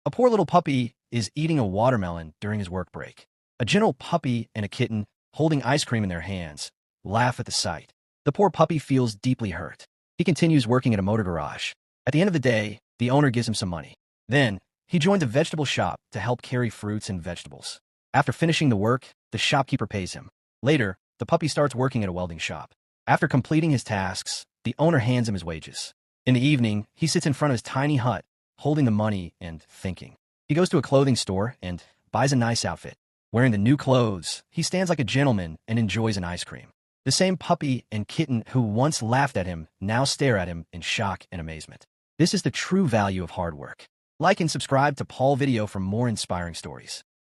A poor little puppy is eating a watermelon during his work break. A gentle puppy and a kitten, holding ice cream in their hands, laugh at the sight. The poor puppy feels deeply hurt. He continues working at a motor garage. At the end of the day, the owner gives him some money. Then, he joins a vegetable shop to help carry fruits and vegetables. After finishing the work, the shopkeeper pays him. Later, the puppy starts working at a welding shop. After completing his tasks, the owner hands him his wages. In the evening, he sits in front of his tiny hut, holding the money and thinking. He goes to a clothing store and buys a nice outfit. Wearing the new clothes, he stands like a gentleman and enjoys an ice cream. The same puppy and kitten who once laughed at him now stare at him in shock and amazement. This is the true value of hard work. Like and subscribe to Paul Video for more inspiring stories.